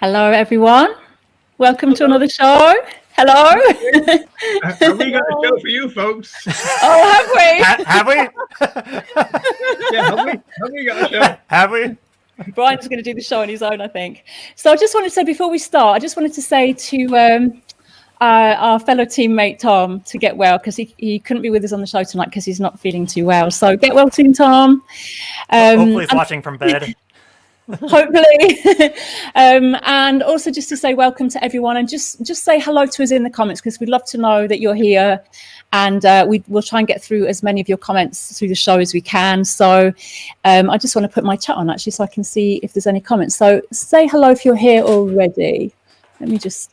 Hello, everyone. Welcome to another show. Hello. Have we got a show for you folks? Oh, have we? Have we? Yeah, have we got a show? Have we? Brian's going to do the show on his own, I think. So I just wanted to say, before we start, I just wanted to say to our fellow teammate, Tom, to get well, because he couldn't be with us on the show tonight because he's not feeling too well. So get well soon, Tom. Hopefully he's watching from bed. Hopefully. And also just to say welcome to everyone, and just say hello to us in the comments, because we'd love to know that you're here, and we'll try and get through as many of your comments through the show as we can. So I just want to put my chat on actually so I can see if there's any comments. So say hello if you're here already. Let me just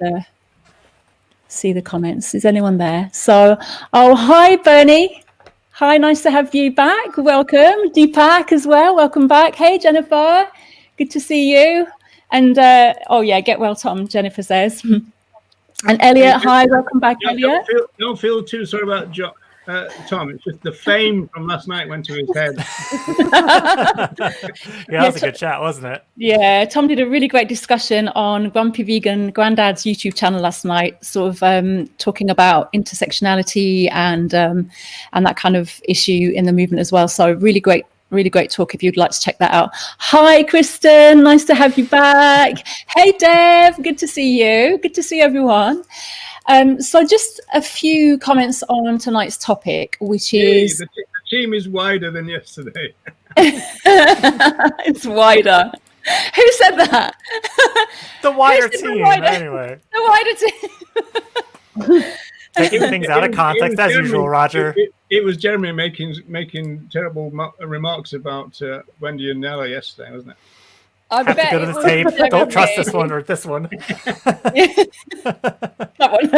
see the comments. Is anyone there? So, oh, hi Bernie. Hi, nice to have you back. Welcome. Deepak as well. Welcome back. Hey Jennifer. Good to see you. And oh yeah, get well, Tom, Jennifer says. And Elliot, hi, welcome back, Elliot. Don't feel too sorry about Tom. It's just the fame from last night went to his head. Yeah, that was a good chat, wasn't it? Yeah, Tom did a really great discussion on Grumpy Vegan Grandad's YouTube channel last night, sort of talking about intersectionality and that kind of issue in the movement as well. So really great talk if you'd like to check that out. Hi, Kristen. Nice to have you back. Hey, Dev. Good to see you. Good to see everyone. So just a few comments on tonight's topic, which is... The team is wider than yesterday. It's wider. Who said that? The wider team, anyway. The wider team. Taking things out of context, as usual, Roger. It was Jeremy making terrible remarks about Wendy and Nella yesterday, wasn't it? I have to go to the tape. Don't trust this one or this one. That one.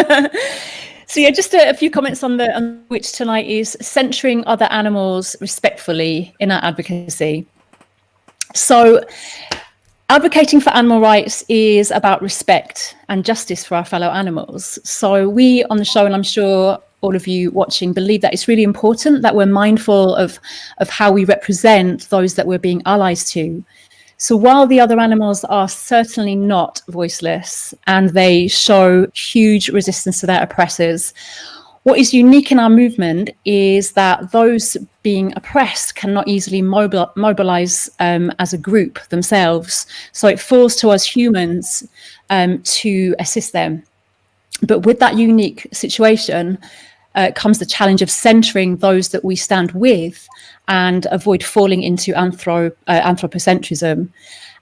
So yeah, just a few comments on which tonight is centering other animals respectfully in our advocacy. So advocating for animal rights is about respect and justice for our fellow animals. So we on the show, and I'm sure all of you watching, believe that it's really important that we're mindful of how we represent those that we're being allies to. So while the other animals are certainly not voiceless and they show huge resistance to their oppressors, what is unique in our movement is that those being oppressed cannot easily mobilize as a group themselves. So it falls to us humans to assist them. But with that unique situation comes the challenge of centering those that we stand with and avoid falling into anthropocentrism.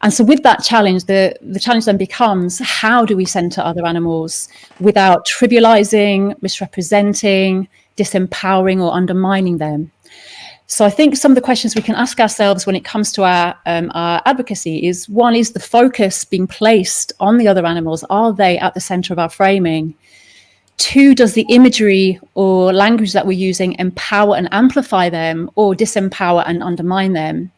And so with that challenge, the challenge then becomes, how do we center other animals without trivializing, misrepresenting, disempowering or undermining them? So I think some of the questions we can ask ourselves when it comes to our advocacy is, one, is the focus being placed on the other animals? Are they at the center of our framing? Two, does the imagery or language that we're using empower and amplify them or disempower and undermine them?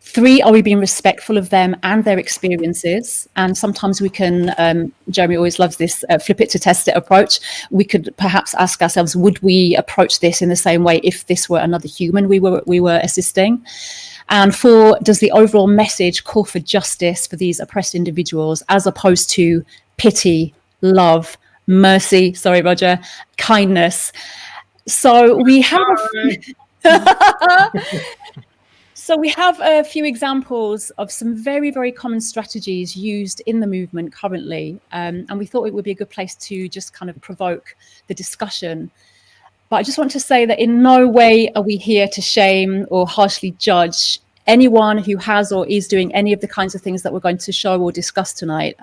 Three, are we being respectful of them and their experiences? And sometimes we can, Jeremy always loves this flip it to test it approach. We could perhaps ask ourselves, would we approach this in the same way if this were another human we were assisting? And four, does the overall message call for justice for these oppressed individuals as opposed to pity, love, mercy, sorry, Roger, kindness? So we have a few examples of some very, very common strategies used in the movement currently. And we thought it would be a good place to just kind of provoke the discussion. But I just want to say that in no way are we here to shame or harshly judge anyone who has or is doing any of the kinds of things that we're going to show or discuss tonight.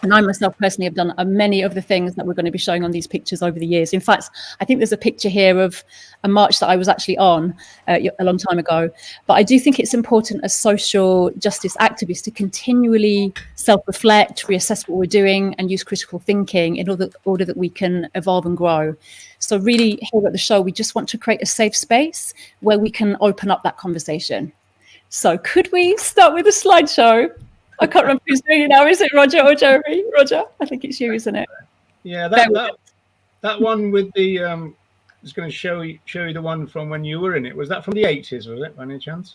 And I myself personally have done many of the things that we're going to be showing on these pictures over the years. In fact, I think there's a picture here of a march that I was actually on a long time ago. But I do think it's important as social justice activists to continually self-reflect, reassess what we're doing, and use critical thinking in order that we can evolve and grow. So really, here at the show, we just want to create a safe space where we can open up that conversation. So could we start with a slideshow? I can't remember who's doing it now. Is it Roger or Jeremy? Roger? I think it's you, isn't it? Yeah, that one with the I was going to show you the one from when you were in it. Was that from the 80s, was it, by any chance?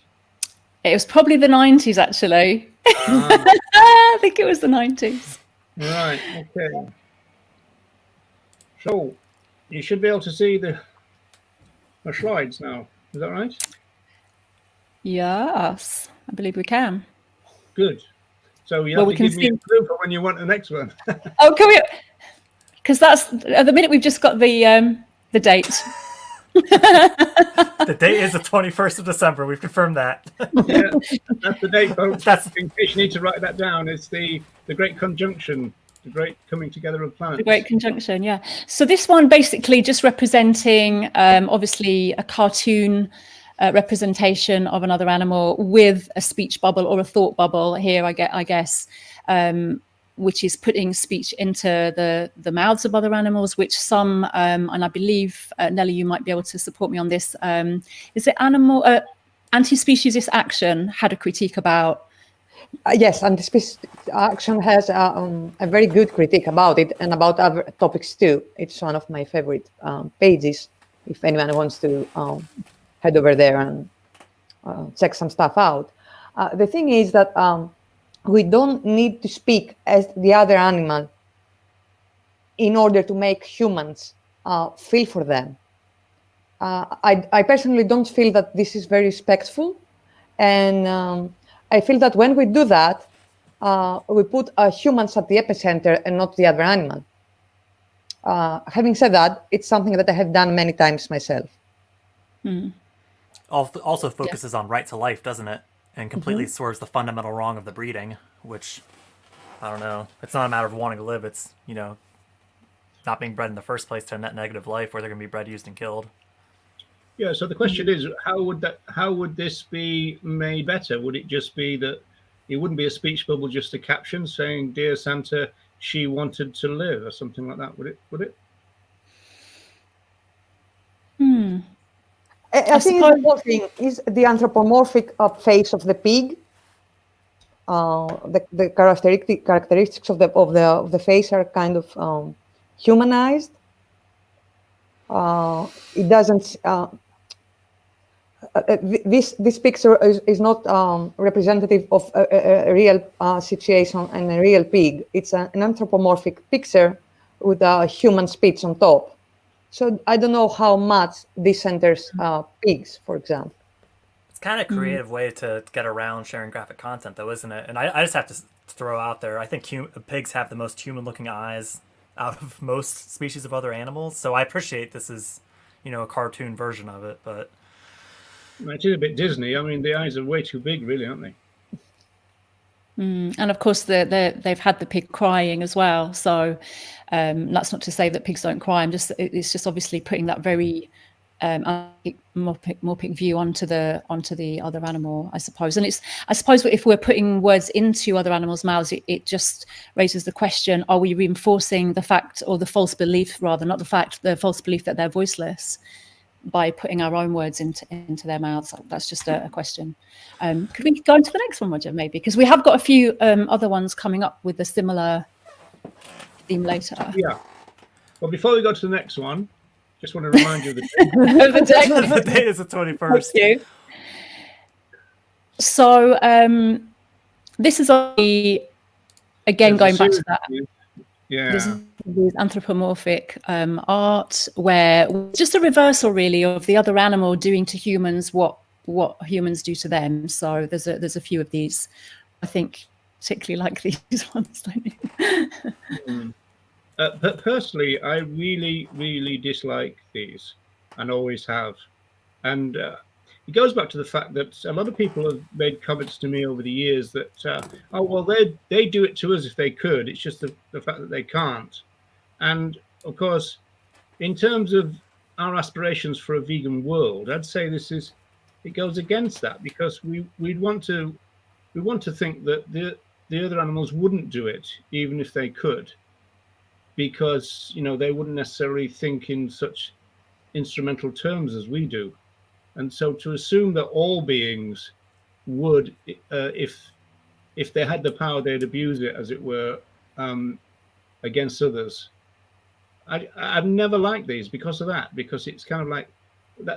It was probably the 90s, actually. I think it was the 90s. Right, okay. So, you should be able to see the slides now. Is that right? Yes, I believe we can. Good. So you have to give me a clue for when you want the next one. Oh, can we? Because that's at the minute we've just got the date. The date is the 21st of December. We've confirmed that. Yeah, that's the date, folks. That's in case you need to write that down. It's the Great Conjunction, the Great Coming Together of Planets. The Great Conjunction, yeah. So this one basically just representing, obviously, a cartoon representation of another animal with a speech bubble or a thought bubble here, I guess, which is putting speech into the mouths of other animals, which some, and I believe, Nelly, you might be able to support me on this, is it anti-speciesist action had a critique about? Yes, anti-speciesist action has a very good critique about it and about other topics too. It's one of my favorite pages, if anyone wants to head over there and check some stuff out. The thing is that we don't need to speak as the other animal in order to make humans feel for them. I personally don't feel that this is very respectful, and I feel that when we do that, we put humans at the epicenter and not the other animal. Having said that, it's something that I have done many times myself. Mm. Also focuses on right to life, doesn't it? And completely swerves the fundamental wrong of the breeding, which, I don't know, it's not a matter of wanting to live, it's, you know, not being bred in the first place to a net negative life where they're going to be bred, used, and killed. Yeah, so the question is, how would this be made better? Would it just be that it wouldn't be a speech bubble, just a caption saying, "Dear Santa, she wanted to live," or something like that? Would it? I think the whole thing is the anthropomorphic face of the pig. The characteristics of the face are kind of humanized. It doesn't. This picture is not representative of a real situation and a real pig. It's an anthropomorphic picture with a human speech on top. So I don't know how much this centers pigs, for example. It's kind of a creative way to get around sharing graphic content, though, isn't it? And I just have to throw out there, I think pigs have the most human-looking eyes out of most species of other animals. So I appreciate this is, you know, a cartoon version of it, but it is a bit Disney. I mean, the eyes are way too big, really, aren't they? And of course, they've had the pig crying as well. So that's not to say that pigs don't cry. It's just obviously putting that very morphic view onto the other animal, I suppose. And I suppose if we're putting words into other animals' mouths, it just raises the question: are we reinforcing the fact, or the false belief, rather, not the fact, the false belief that they're voiceless, by putting our own words into their mouths? That's just a question. Could we go into the next one, Roger, maybe? Because we have got a few other ones coming up with a similar theme later. Yeah. Well, before we go to the next one, just want to remind you of the date. The date is the 21st. Thank you. So this is again going back to that. Yeah. This is anthropomorphic art, where it's just a reversal, really, of the other animal doing to humans what humans do to them. So there's a few of these. I think particularly like these ones, don't you? But personally, I really, really dislike these, and always have. And it goes back to the fact that a lot of people have made comments to me over the years that, oh, well, they do it to us if they could. It's just the fact that they can't. And of course, in terms of our aspirations for a vegan world, I'd say it goes against that, because we want to think that the other animals wouldn't do it even if they could, because, you know, they wouldn't necessarily think in such instrumental terms as we do. And so to assume that all beings would, if they had the power, they'd abuse it, as it were, against others. I've never liked these because of that, because it's kind of like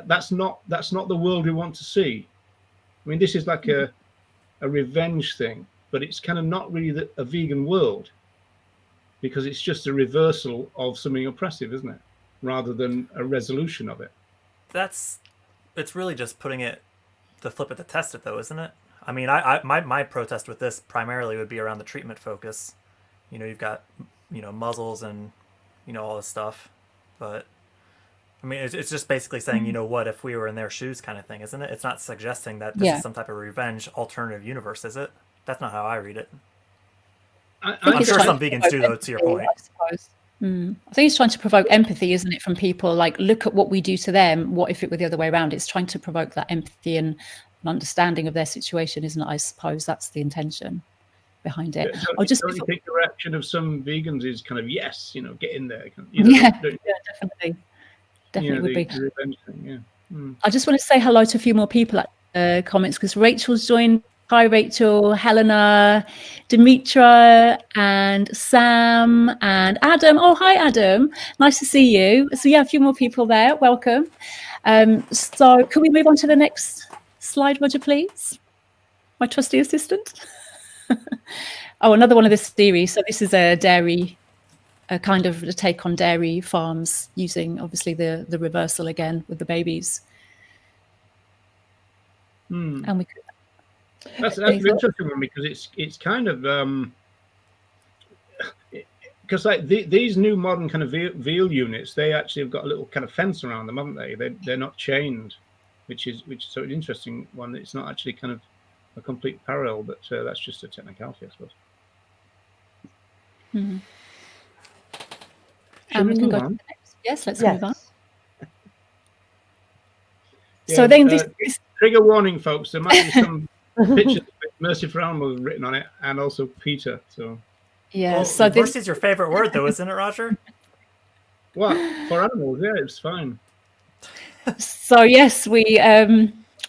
that's not the world we want to see. I mean, this is like a revenge thing, but it's kind of not really a vegan world, because it's just a reversal of something oppressive, isn't it? Rather than a resolution of it. It's really just putting it to flip it to test it, though, isn't it? I mean, my protest with this primarily would be around the treatment focus. You know, you've got, you know, muzzles and, you know, all this stuff. But, I mean, it's just basically saying, you know, what if we were in their shoes kind of thing, isn't it? It's not suggesting that this is some type of revenge alternative universe, is it? That's not how I read it. I'm sure some vegans do, though, to your point. I suppose. I think it's trying to provoke empathy, isn't it, from people? Like, look at what we do to them. What if it were the other way around? It's trying to provoke that empathy and an understanding of their situation, isn't it? I suppose that's the intention behind it. Don't you think the reaction of some vegans is kind of, yes, you know, get in there? You know, yeah, definitely. Definitely would be. The revenge thing, yeah. I just want to say hello to a few more people at the comments, because Rachel's joined. Hi, Rachel, Helena, Demetra, and Sam, and Adam. Oh, hi, Adam. Nice to see you. So, yeah, a few more people there. Welcome. So, can we move on to the next slide, Roger, please? My trusty assistant. Oh, another one of this series. So, this is a dairy, a kind of a take on dairy farms, using obviously the reversal again with the babies. And we could. That's an interesting one, because it's kind of because like these new modern kind of veal units, they actually have got a little kind of fence around them, haven't they? They're not chained, which is so an interesting one. It's not actually kind of a complete parallel, but that's just a technicality, I suppose. And we can go to the next. Yes, let's move on. Yeah, so then this trigger warning, folks. There might be some pictures with Mercy for Animals written on it, and also PETA. So yeah, well, so mercy is your favorite word, though, isn't it, Roger? What for animals? Yeah, it's fine. So yes, we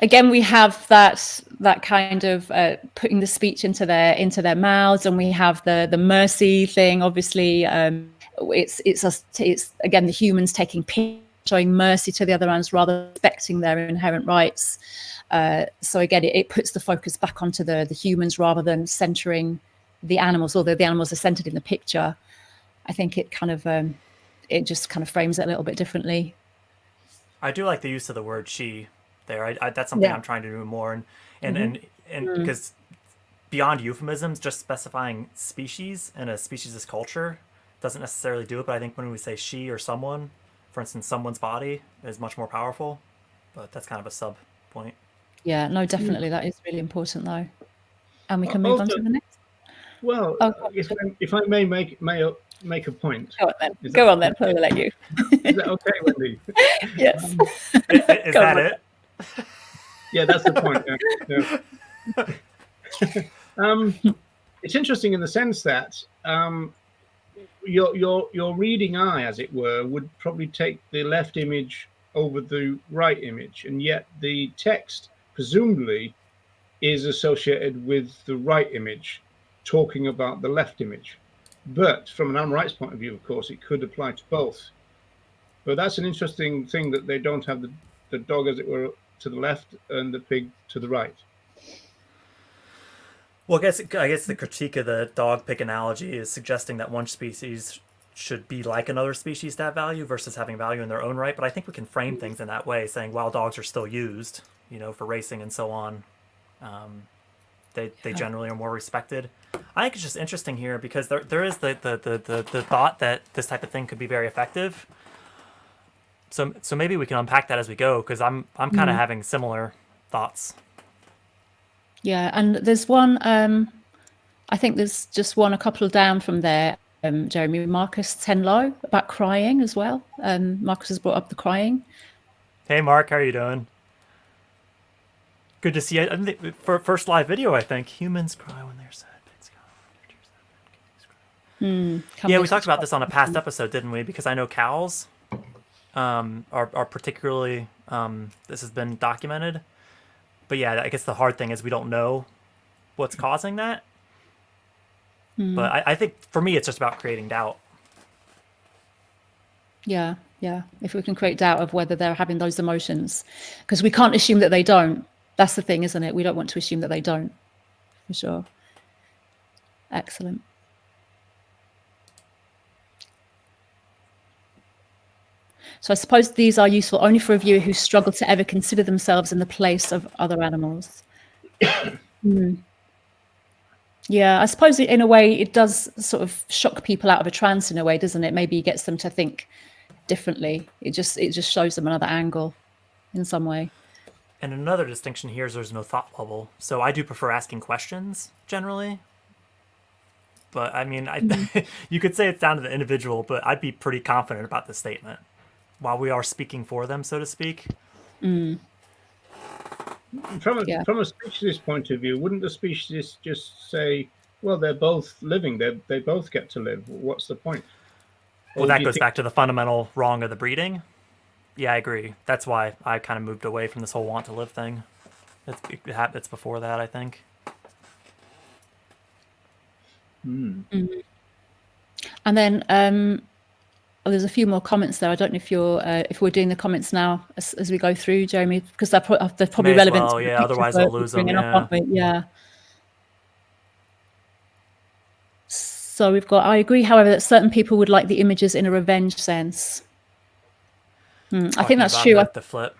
again we have that kind of putting the speech into their mouths, and we have the mercy thing. Obviously, it's again the humans taking pity, showing mercy to the other animals rather than respecting their inherent rights. So again, it puts the focus back onto the humans rather than centering the animals, although the animals are centered in the picture. I think it kind of it just kind of frames it a little bit differently. I do like the use of the word she there. That's something I'm trying to do more, and because beyond euphemisms, just specifying species in a speciesist culture doesn't necessarily do it. But I think when we say she or someone, for instance, someone's body is much more powerful. But that's kind of a sub point. Yeah, no, definitely. That is really important, though. And we can move on to the next. Well, if I may make a point. Go on then. I'll let you. Is that okay, Wendy? Yes. Is that it? Yeah, that's the point. Yeah. It's interesting in the sense that your reading eye, as it were, would probably take the left image over the right image, and yet the text presumably is associated with the right image, talking about the left image. But from an animal rights point of view, of course, it could apply to both. But that's an interesting thing, that they don't have the dog, as it were, to the left and the pig to the right. Well, I guess the critique of the dog pig analogy is suggesting that one species should be like another species to have value versus having value in their own right. But I think we can frame things in that way, saying while dogs are still used, you know, for racing and so on, they generally are more respected. I think it's just interesting here because there is the thought that this type of thing could be very effective. So maybe we can unpack that as we go, because I'm kind of having similar thoughts. Yeah, and there's one. I think there's just one a couple down from there. Jeremy, Marcus Tenlow, about crying as well. Marcus has brought up the crying. Hey, Mark, how are you doing? Good to see you. For first live video, I think. Humans cry when they're sad. Pigs cry when they're sad. Yeah, we talked about this on a past episode, didn't we? Because I know cows are particularly, this has been documented. But yeah, I guess the hard thing is we don't know what's causing that. But I think for me, it's just about creating doubt. Yeah. If we can create doubt of whether they're having those emotions, because we can't assume that they don't. That's the thing, isn't it? We don't want to assume that they don't. for sure. Excellent. So I suppose these are useful only for a viewer who struggle to ever consider themselves in the place of other animals. Yeah, I suppose in a way it does sort of shock people out of a trance in a way, doesn't it? Maybe it gets them to think differently. It just shows them another angle in some way. And another distinction here is there's no thought bubble. So I do prefer asking questions generally. But I mean, you could say it's down to the individual, but I'd be pretty confident about the statement while we are speaking for them, so to speak. From a speciesist point of view, wouldn't the speciesist just say, well, they're both living, they both get to live, what's the point? Well, that goes back to the fundamental wrong of the breeding. Yeah, I agree. That's why I kind of moved away from this whole want to live thing. It's before that, I think. And then there's a few more comments there. I don't know if we're doing the comments now as we go through, Jeremy, because they're probably relevant. Well, yeah. Otherwise, we'll lose them. Yeah. So we've got. I agree, however, that certain people would like the images in a revenge sense. I think that's true. The flip.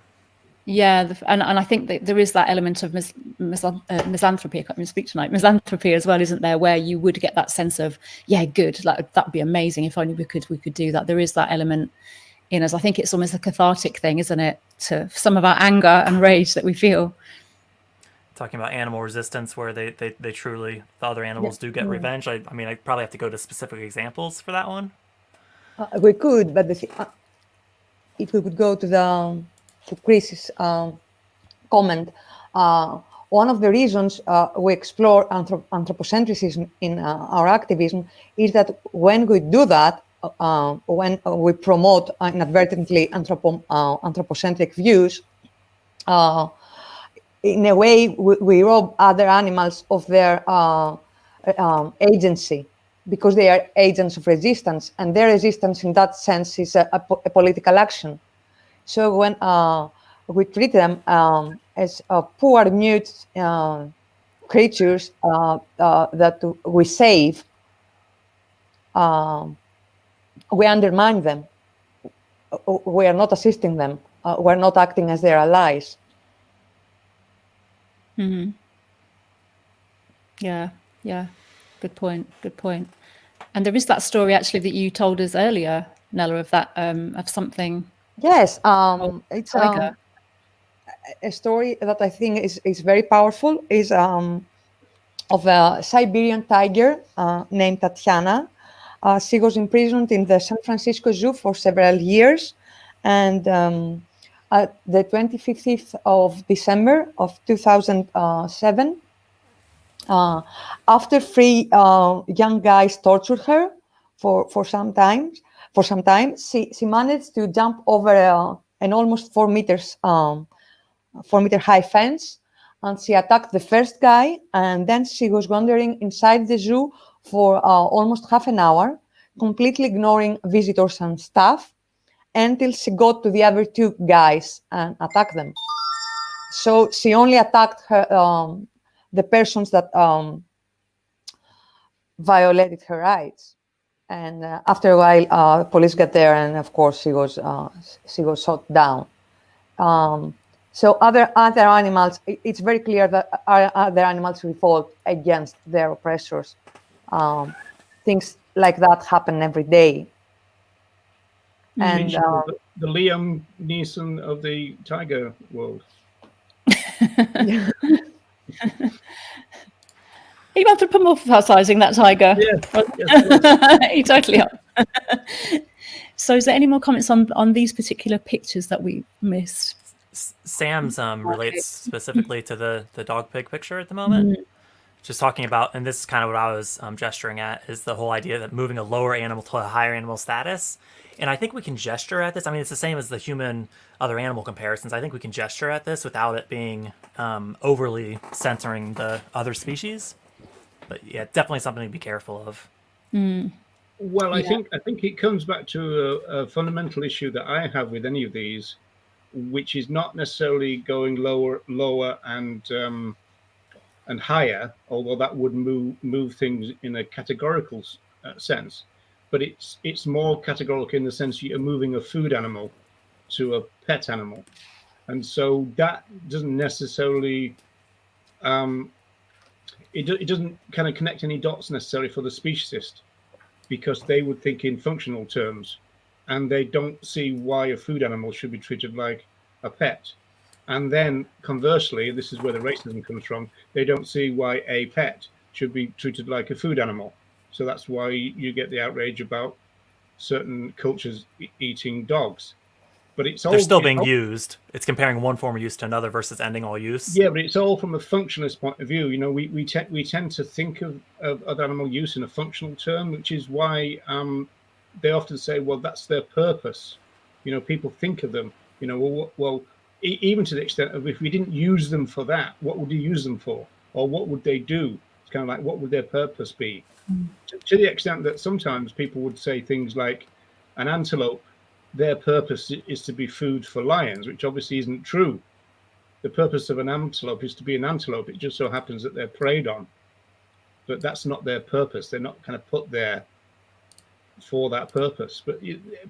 Yeah, and I think that there is that element of misanthropy. I can't even speak tonight. Misanthropy as well, isn't there? Where you would get that sense of, yeah, good, like that'd be amazing if only we could do that. There is that element in us. I think it's almost a cathartic thing, isn't it, to some of our anger and rage that we feel. Talking about animal resistance, where they truly, the other animals do get revenge. I mean, I probably have to go to specific examples for that one. We could, but if we could go to Chris's comment, one of the reasons we explore anthropocentrism in our activism is that when we do that, when we promote inadvertently anthropocentric views, in a way we rob other animals of their agency, because they are agents of resistance, and their resistance in that sense is a political action. So when we treat them as poor, mute creatures that we save, we undermine them. We are not assisting them. We're not acting as their allies. Yeah. Good point. And there is that story actually that you told us earlier, Nella, of that of something. Yes, it's a story that I think is very powerful. Is of a Siberian tiger named Tatiana. She was imprisoned in the San Francisco Zoo for several years, and at the 25th of December of 2007, after three young guys tortured her for some time, she managed to jump over an almost 4 meter high fence, and she attacked the first guy, and then she was wandering inside the zoo for almost half an hour, completely ignoring visitors and staff, until she got to the other two guys and attacked them. So she only attacked the persons that violated her rights. And after a while, police got there, and of course she was shot down. So other animals, it's very clear that other animals revolt against their oppressors. Things like that happen every day. And the Liam Neeson of the tiger world. Are you anthropomorphizing that tiger? Yeah. You totally are. So is there any more comments on these particular pictures that we missed? Sam's relates specifically to the dog pig picture at the moment. Just talking about, and this is kind of what I was gesturing at, is the whole idea that moving a lower animal to a higher animal status. And I think we can gesture at this. I mean, it's the same as the human other animal comparisons. I think we can gesture at this without it being overly censoring the other species. But yeah, definitely something to be careful of. Well, I think it comes back to a fundamental issue that I have with any of these, which is not necessarily going lower and and higher, although that would move things in a categorical sense. But it's more categorical in the sense you're moving a food animal to a pet animal. And so that doesn't necessarily, it doesn't kind of connect any dots necessarily for the speciesist, because they would think in functional terms, and they don't see why a food animal should be treated like a pet. And then conversely, this is where the racism comes from, they don't see why a pet should be treated like a food animal. So that's why you get the outrage about certain cultures eating dogs. But it's all, they're still being used. It's comparing one form of use to another versus ending all use. Yeah, but it's all from a functionalist point of view. You know, we tend to think of other animal use in a functional term, which is why they often say, well, that's their purpose. You know, people think of them, you know, well, even to the extent of if we didn't use them for that, what would you use them for? Or what would they do? It's kind of like, what would their purpose be? To the extent that sometimes people would say things like an antelope, their purpose is to be food for lions, which obviously isn't true. The purpose of an antelope is to be an antelope. It just so happens that they're preyed on, but that's not their purpose. They're not kind of put there for that purpose. But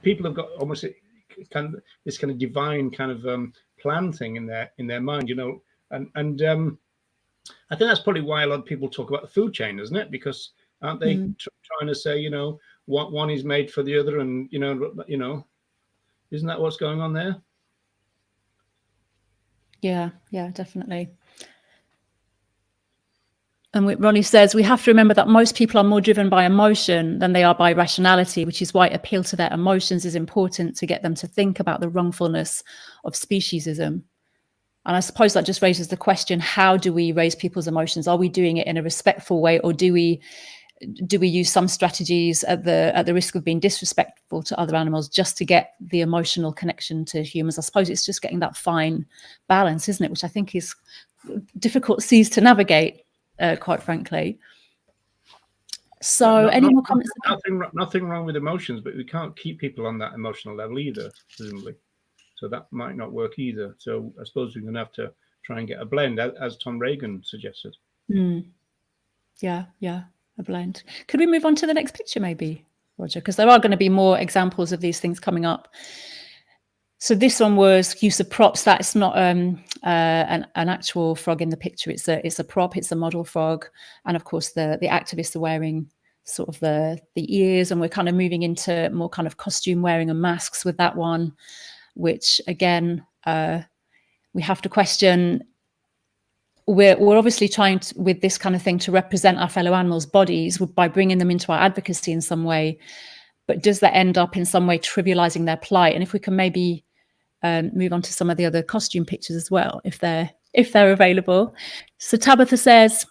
people have got almost this kind of divine kind of plan thing in their mind, you know. And I think that's probably why a lot of people talk about the food chain, isn't it? Because aren't they trying to say, you know, one is made for the other, and you know. Isn't that what's going on there? Yeah, definitely. And Ronnie says, we have to remember that most people are more driven by emotion than they are by rationality, which is why appeal to their emotions is important to get them to think about the wrongfulness of speciesism. And I suppose that just raises the question, how do we raise people's emotions? Are we doing it in a respectful way, or do we use some strategies at the risk of being disrespectful to other animals just to get the emotional connection to humans? I suppose it's just getting that fine balance, isn't it? Which I think is difficult seas to navigate, quite frankly. So any more comments? Nothing wrong with emotions, but we can't keep people on that emotional level either, presumably. So that might not work either. So I suppose we're going to have to try and get a blend, as Tom Reagan suggested. Yeah. A blend. Could we move on to the next picture maybe, Roger? Because there are going to be more examples of these things coming up. So this one was use of props. That's not an actual frog in the picture. It's a prop. It's a model frog. And of course, the activists are wearing sort of the ears, and we're kind of moving into more kind of costume wearing and masks with that one, which again, we have to question. We're obviously trying to, with this kind of thing, to represent our fellow animals' bodies by bringing them into our advocacy in some way. But does that end up in some way trivializing their plight? And if we can maybe move on to some of the other costume pictures as well, if they're available. So Tabitha says,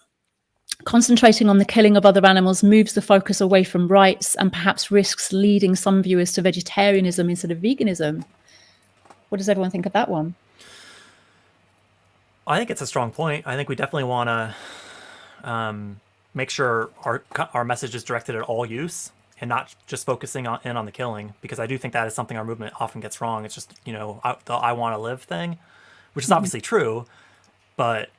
concentrating on the killing of other animals moves the focus away from rights and perhaps risks leading some viewers to vegetarianism instead of veganism. What does everyone think of that one? I think it's a strong point. I think we definitely want to make sure our message is directed at all use and not just focusing on the killing, because I do think that is something our movement often gets wrong. It's just, you know, the I want to live thing, which is obviously true, but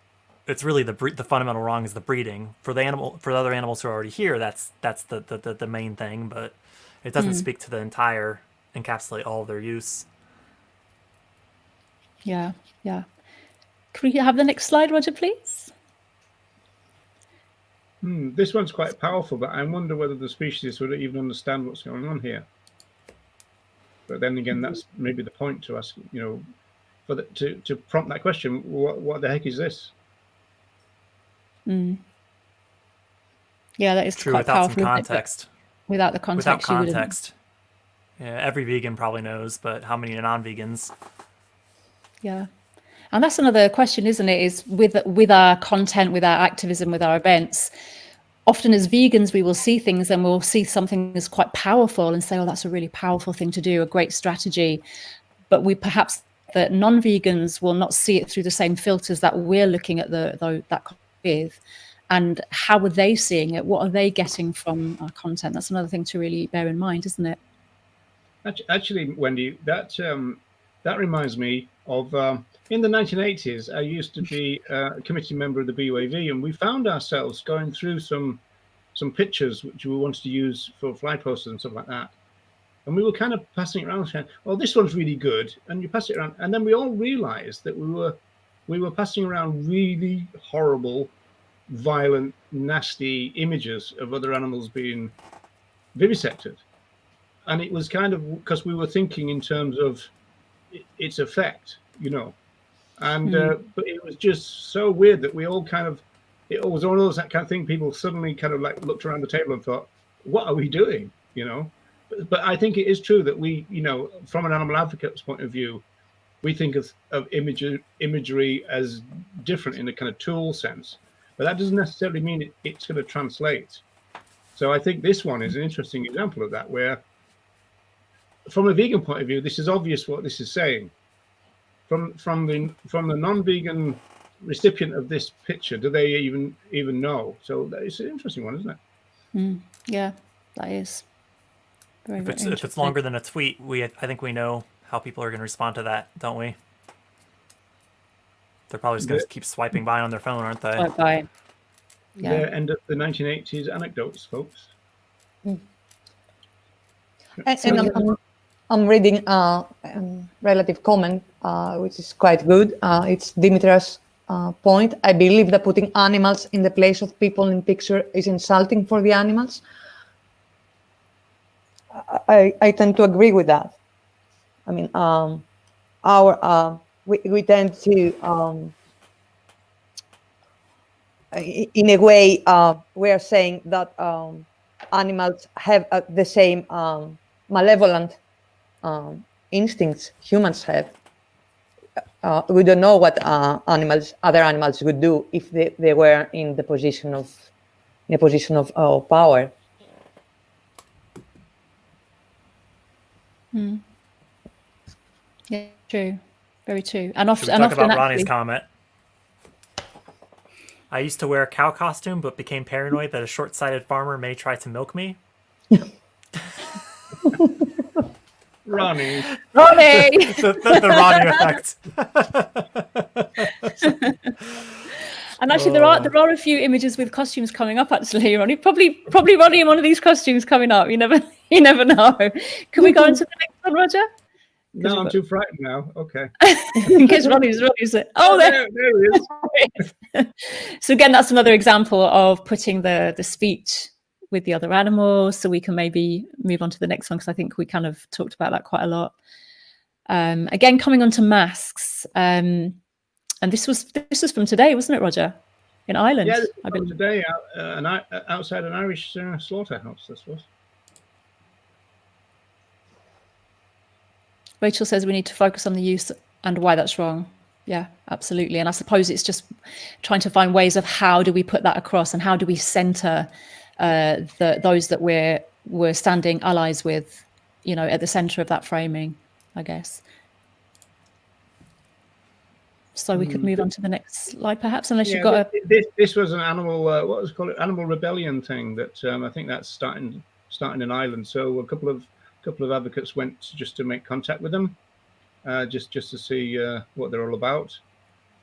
it's really the fundamental wrong is the breeding. For the other animals who are already here, that's the main thing, but it doesn't speak to the entire, encapsulate all of their use. Yeah. Can we have the next slide, Roger, please? This one's quite powerful, but I wonder whether the speciesists would even understand what's going on here. But then again, that's maybe the point to ask, you know, to prompt that question, what the heck is this? Yeah, that is true, quite without powerful. some context. Without the context. Without context. Yeah, every vegan probably knows, but how many non-vegans? Yeah. And that's another question, isn't it? Is with our content, with our activism, with our events, often as vegans, we will see things and we'll see something that's quite powerful and say, oh, that's a really powerful thing to do, a great strategy. But we perhaps, that non-vegans will not see it through the same filters that we're looking at that with. And how are they seeing it? What are they getting from our content? That's another thing to really bear in mind, isn't it? Actually, Wendy, that that reminds me of in the 1980s, I used to be a committee member of the BUAV, and we found ourselves going through some pictures which we wanted to use for fly posters and stuff like that. And we were kind of passing it around saying, "Oh, this one's really good," and you pass it around, and then we all realized that we were passing around really horrible, violent, nasty images of other animals being vivisected. And it was kind of because we were thinking in terms of its effect, you know. And but it was just so weird that we all kind of, it was one of those that kind of thing. People suddenly kind of like looked around the table and thought, "What are we doing?" You know. But I think it is true that we, you know, from an animal advocate's point of view, we think of imagery as different in a kind of tool sense, but that doesn't necessarily mean it's going to translate. So I think this one is an interesting example of that, where from a vegan point of view, this is obvious what this is saying. From the non-vegan recipient of this picture, do they even know? So it's an interesting one, isn't it? Yeah, that is. Very, if it's longer than a tweet, I think we know how people are going to respond to that, don't we? They're probably just going to keep swiping by on their phone, aren't they? Swipe by. Yeah. They're end of the 1980s anecdotes, folks. And I'm reading a relative comment, which is quite good. It's Dimitra's point. I believe that putting animals in the place of people in picture is insulting for the animals. I tend to agree with that. I mean, we tend to, in a way, we are saying that animals have the same malevolent instincts humans have. We don't know what other animals would do if they were in a position of power. Yeah, true. Very true. And often, Should we talk about actually, Ronnie's comment? I used to wear a cow costume, but became paranoid that a short-sighted farmer may try to milk me. Ronnie. the Ronnie effect. And actually, there are a few images with costumes coming up. Actually, Ronnie, probably Ronnie in one of these costumes coming up. You never know. Can we go into the next one, Roger? No, I'm too frightened now. Okay. In case Ronnie's oh, there he is. So again, that's another example of putting the speech with the other animals. So we can maybe move on to the next one, because I think we kind of talked about that quite a lot. Again, coming on to masks. And this was from today, wasn't it, Roger? In Ireland. Yeah, I believe today outside an Irish slaughterhouse. This was. Rachel says we need to focus on the use and why that's wrong. Yeah, absolutely. And I suppose it's just trying to find ways of how do we put that across, and how do we center those that we're standing allies with, you know, at the center of that framing, I guess. So we could move on to the next slide, perhaps, unless you've got this was an animal, what was it called, animal rebellion thing that I think that's starting in Ireland. So a couple of advocates went just to make contact with them, just to see what they're all about,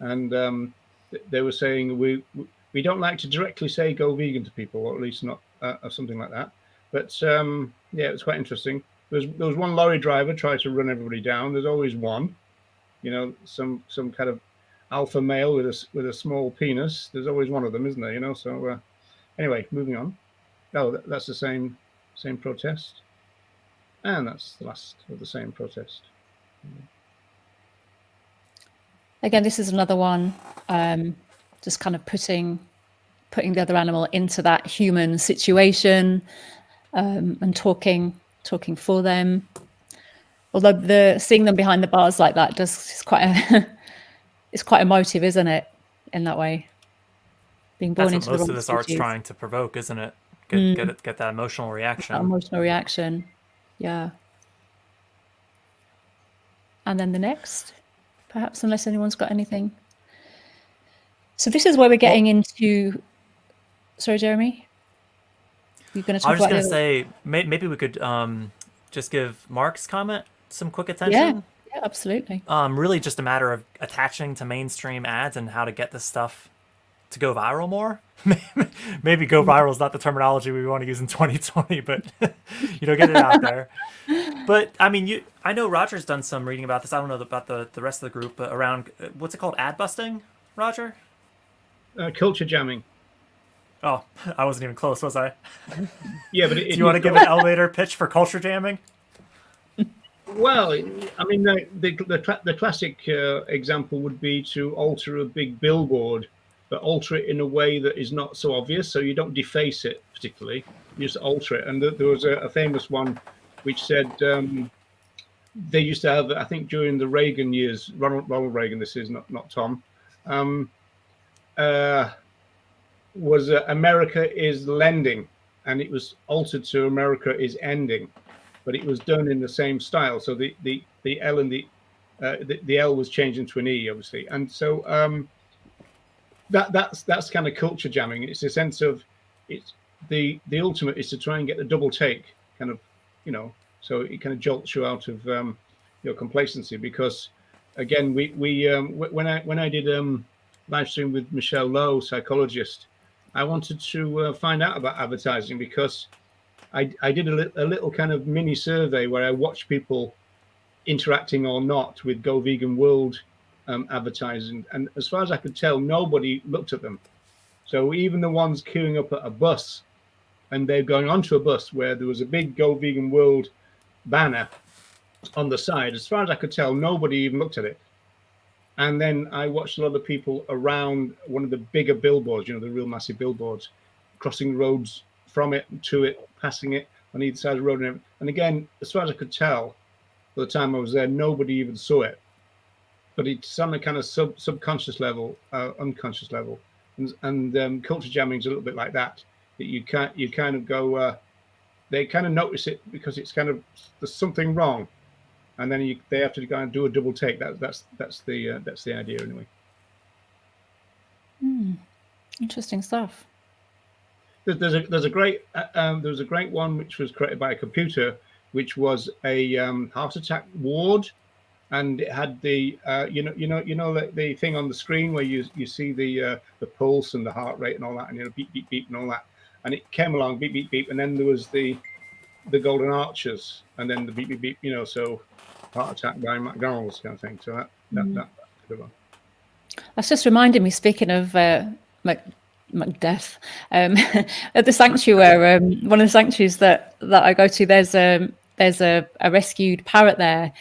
and they were saying we don't like to directly say go vegan to people, or at least not or something like that. But yeah, it was quite interesting. There was one lorry driver tried to run everybody down. There's always one, you know, some kind of alpha male with a small penis. There's always one of them, isn't there? You know. So anyway, moving on. Oh, that's the same protest. And that's the last of the same protest. Again, this is another one, just kind of putting the other animal into that human situation, and talking for them. Although seeing them behind the bars like that is it's quite emotive, isn't it? In that way, being born That's into what most the of this art's trying to provoke, isn't it? Get that emotional reaction. Emotional reaction. Yeah. And then the next, perhaps, unless anyone's got anything. So this is where we're getting into. Sorry, Jeremy. You're going to talk I was just about going to say maybe we could just give Mark's comment some quick attention. Yeah, absolutely. Really just a matter of attaching to mainstream ads and how to get this stuff to go viral more. Maybe go viral is not the terminology we want to use in 2020, but get it out there. But I mean, I know Roger's done some reading about this. I don't know about the rest of the group, but around what's it called, ad busting, Roger? Culture jamming. Oh, I wasn't even close, was I? Yeah, but do you want to give an elevator pitch for culture jamming? Well, I mean, the classic example would be to alter a big billboard, but alter it in a way that is not so obvious, so you don't deface it particularly. You just alter it. And there was a famous one which said they used to have, I think, during the Reagan years, Ronald Reagan. This is not Tom. Was America is lending, and it was altered to America is ending. But it was done in the same style. So the L and the L was changed into an E, obviously, and so that's kind of culture jamming. It's a sense of it's the ultimate is to try and get the double take, kind of, so it kind of jolts you out of your complacency. Because again, when I did live stream with Michelle Lowe, psychologist, I wanted to find out about advertising because I did a little kind of mini survey where I watched people interacting or not with Go Vegan World advertising. And as far as I could tell, nobody looked at them. So even the ones queuing up at a bus, and they're going onto a bus where there was a big Go Vegan World banner on the side, as far as I could tell, nobody even looked at it. And then I watched a lot of people around one of the bigger billboards, the real massive billboards, crossing roads from it to it, passing it on either side of the road. And again, as far as I could tell, by the time I was there, nobody even saw it. But it's on a kind of subconscious level, unconscious level. And culture jamming is a little bit like that. That you kind of go, they kind of notice it because it's kind of, there's something wrong. And then they have to go and do a double take. That's the idea anyway. Interesting stuff. There's a great one which was created by a computer, which was a heart attack ward, and it had the the thing on the screen where you see the pulse and the heart rate and all that, and beep beep beep and all that, and it came along beep beep beep, and then there was the golden arches, and then the beep beep beep, so heart attack by McDonald's kind of thing. So that good one. That's just reminded me, speaking of Macdeath, at the sanctuary, one of the sanctuaries that I go to, there's a rescued parrot there,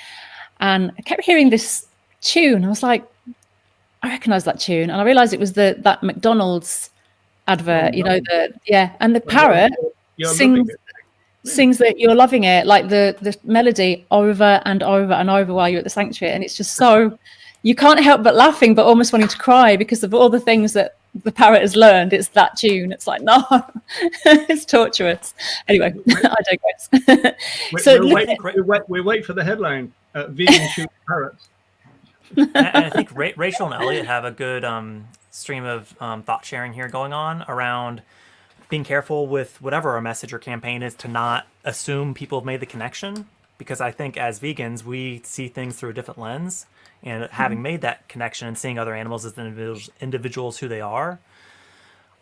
and I kept hearing this tune. I was like, I recognize that tune, and I realized it was that McDonald's advert. And the parrot sings that you're loving it, like the melody over and over and over while you're at the sanctuary, and it's just so, you can't help but laughing, but almost wanting to cry because of all the things that the parrot has learned. It's that tune. It's like, no, it's torturous. Anyway, I digress. We wait for the headline: vegan shoot parrots. And I think Rachel and Elliot have a good stream of thought sharing here going on around being careful with whatever our message or campaign is to not assume people have made the connection, because I think as vegans we see things through a different lens. And having made that connection and seeing other animals as individuals who they are,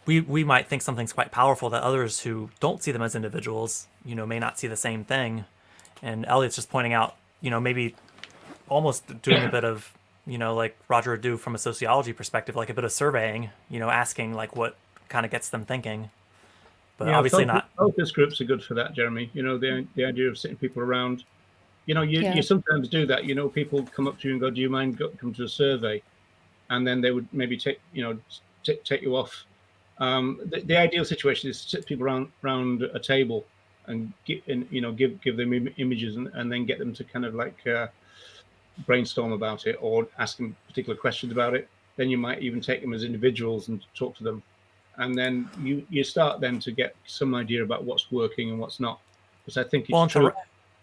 we might think something's quite powerful that others who don't see them as individuals, may not see the same thing. And Elliot's just pointing out, maybe almost doing a bit of, like Roger would do from a sociology perspective, like a bit of surveying, asking like what kind of gets them thinking. But obviously not. Focus groups are good for that, Jeremy. The idea of sitting people around. You sometimes do that. People come up to you and go, "Do you mind come to a survey?" And then they would maybe take you off. The ideal situation is to sit people around a table and give them images and then get them to kind of like brainstorm about it or ask them particular questions about it. Then you might even take them as individuals and talk to them, and then you start then to get some idea about what's working and what's not. Because I think it's true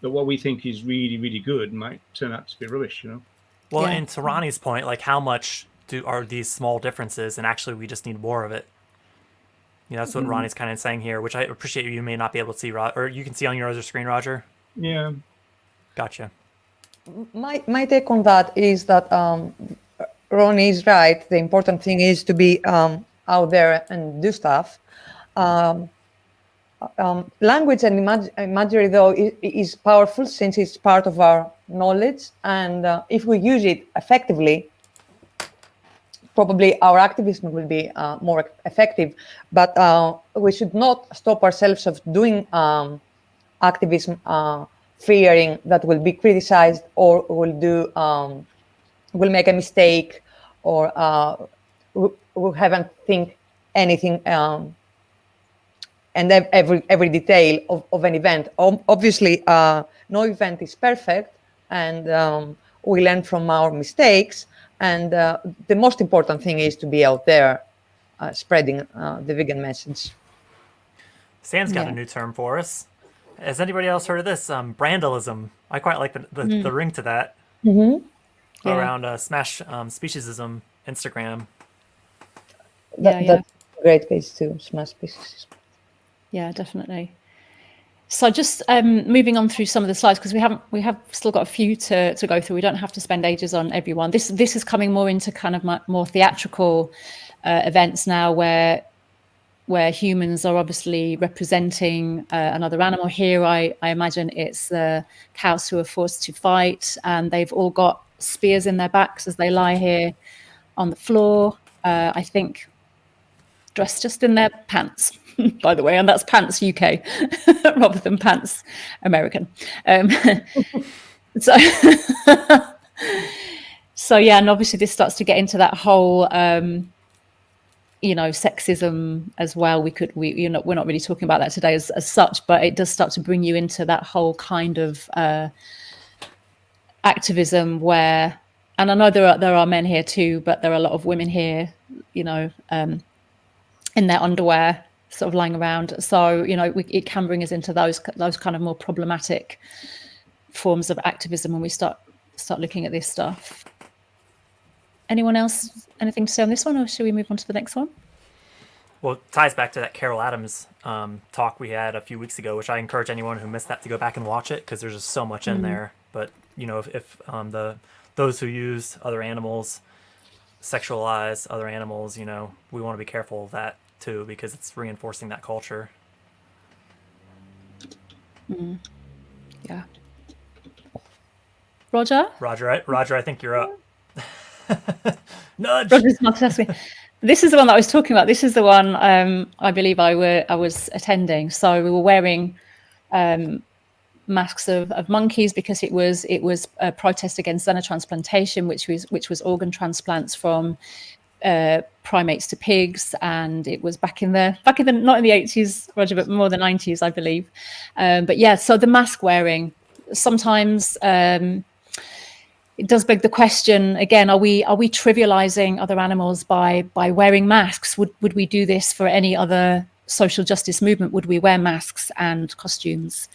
that what we think is really, really good might turn out to be rubbish, Well, and to Ronnie's point, like how much are these small differences, and actually we just need more of it. That's what Ronnie's kind of saying here, which I appreciate. You may not be able to see, or you can see on your other screen, Roger. Yeah. Gotcha. my take on that is that Ron is right. The important thing is to be out there and do stuff. Language and imagery, though, is powerful since it's part of our knowledge, and if we use it effectively, probably our activism will be more effective. But we should not stop ourselves of doing activism, fearing that will be criticized or will make a mistake, or we haven't think anything. And every detail of an event. Obviously, no event is perfect, and we learn from our mistakes. And the most important thing is to be out there spreading the vegan message. Sam's got a new term for us. Has anybody else heard of this? Brandalism. I quite like the ring to that. Around Smash Speciesism Instagram. That's a great page too, Smash Speciesism. Yeah, definitely. So just moving on through some of the slides, because we have still got a few to go through. We don't have to spend ages on everyone. This is coming more into kind of more theatrical events now, where humans are obviously representing another animal. Here, I imagine it's the cows who are forced to fight, and they've all got spears in their backs as they lie here on the floor. I think dressed just in their pants. By the way, and that's pants UK rather than pants American. So yeah, and obviously this starts to get into that whole, sexism as well. We're not really talking about that today as such, but it does start to bring you into that whole kind of activism where, and I know there are men here too, but there are a lot of women here, in their underwear, sort of lying around. So it can bring us into those kind of more problematic forms of activism when we start looking at this stuff. Anyone else anything to say on this one, or should we move on to the next one? Well, it ties back to that Carol Adams talk we had a few weeks ago, which I encourage anyone who missed that to go back and watch it, because there's just so much in there. But if those who use other animals, sexualize other animals, we want to be careful of that too, because it's reinforcing that culture. Yeah. Roger, I think you're up. Nudge. Roger's multitasking. This is the one that I was talking about. This is the one I believe I was attending. So we were wearing masks of monkeys because it was a protest against xenotransplantation, which was organ transplants from primates to pigs, and it was back in the not in the 80s, Roger, but more the 90s, I believe. But yeah, so the mask wearing, sometimes it does beg the question again: are we trivializing other animals by wearing masks? Would we do this for any other social justice movement? Would we wear masks and costumes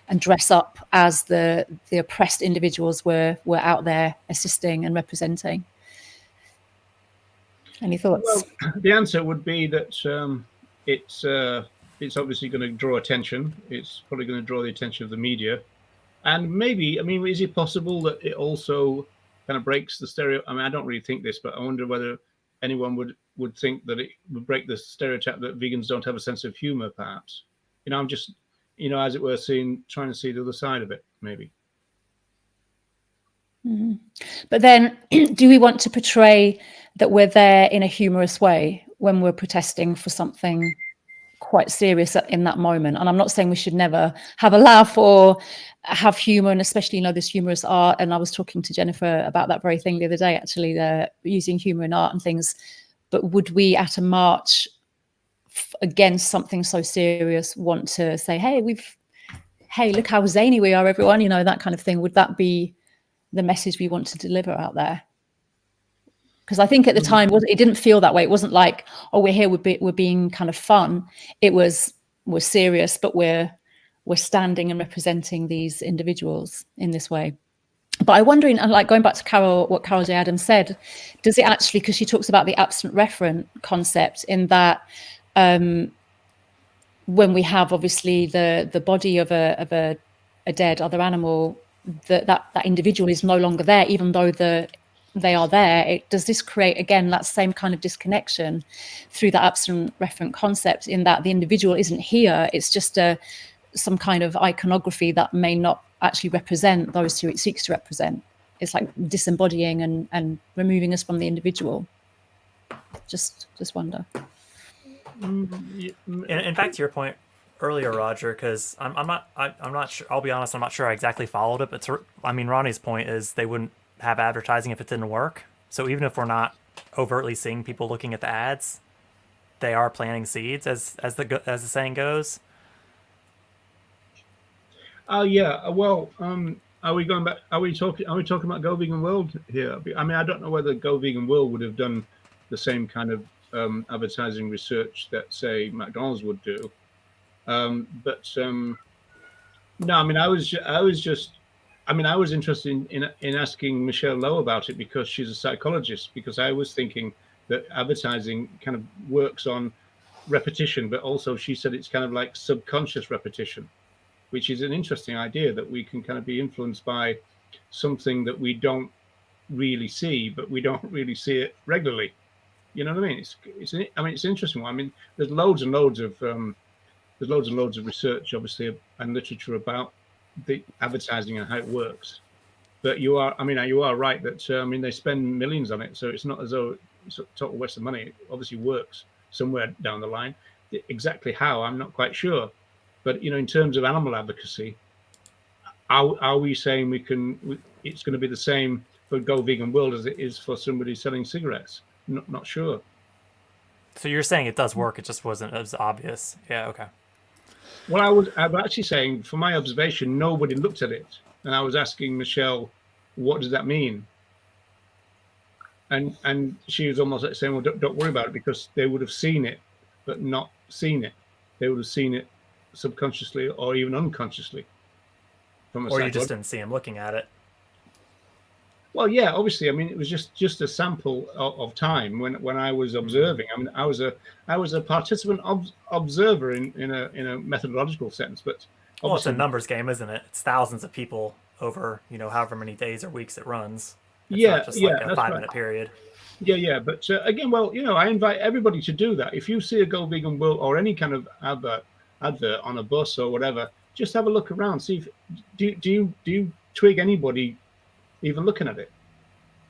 and dress up as the oppressed individuals were out there assisting and representing? Any thoughts? Well, the answer would be that it's obviously going to draw attention. It's probably going to draw the attention of the media. And maybe, is it possible that it also kind of breaks the stereotype? I don't really think this, but I wonder whether anyone would think that it would break the stereotype that vegans don't have a sense of humor, perhaps. I'm just, as it were, trying to see the other side of it, maybe. Mm-hmm. But then, do we want to portray that we're there in a humorous way when we're protesting for something quite serious in that moment? And I'm not saying we should never have a laugh or have humor, and especially this humorous art. And I was talking to Jennifer about that very thing the other day, actually, using humor in art and things. But would we at a march against something so serious want to say, hey, look how zany we are, everyone, that kind of thing? Would that be the message we want to deliver out there? Because I think at the time it didn't feel that way. It wasn't like, oh, we're here, we're being kind of fun. It was, we're serious, but we're standing and representing these individuals in this way. But I'm wondering, and like going back to what Carol J. Adams said, does it actually, because she talks about the absent referent concept, in that when we have obviously the body of a dead other animal that individual is no longer there, even though they are there. Does this create, again, that same kind of disconnection through the absent referent concept, in that the individual isn't here, it's just some kind of iconography that may not actually represent those who it seeks to represent? It's like disembodying and removing us from the individual. Just wonder. In fact, to your point earlier, Roger, because I'm not sure. I'll be honest, I'm not sure I exactly followed it. But Ronnie's point is they wouldn't have advertising if it didn't work. So even if we're not overtly seeing people looking at the ads, they are planting seeds, as the saying goes. Oh yeah. Well, are we going back? Are we talking about Go Vegan World here? I mean, I don't know whether Go Vegan World would have done the same kind of advertising research that, say, McDonald's would do. No, I mean, I was interested in asking Michelle Lowe about it, because she's a psychologist, because I was thinking that advertising kind of works on repetition, but also she said it's kind of like subconscious repetition, which is an interesting idea, that we can kind of be influenced by something that we don't really see, but we don't really see it regularly. You know what I mean? It's an interesting one. I mean, there's loads and loads of research, obviously, and literature about the advertising and how it works. But you are right that they spend millions on it, so it's not as though it's a total waste of money. It obviously works somewhere down the line. Exactly how, I'm not quite sure. But in terms of animal advocacy, are we saying it's going to be the same for Go Vegan World as it is for somebody selling cigarettes? Not sure. So you're saying it does work, it just wasn't as obvious. Yeah, okay. Well, I'm actually saying, from my observation, nobody looked at it. And I was asking Michelle, what does that mean? And she was almost like saying, well, don't worry about it, because they would have seen it, but not seen it. They would have seen it subconsciously or even unconsciously. Or you just didn't see him looking at it. Well, yeah, obviously. I mean, it was just a sample of time when I was observing. I mean, I was a participant observer in a methodological sense, but well, it's a numbers game, isn't it? It's thousands of people over however many days or weeks it runs. It's not just like a 5-minute period. Yeah. But again, well, I invite everybody to do that. If you see a Go Vegan World or any kind of advert on a bus or whatever, just have a look around. See if do you twig anybody even looking at it.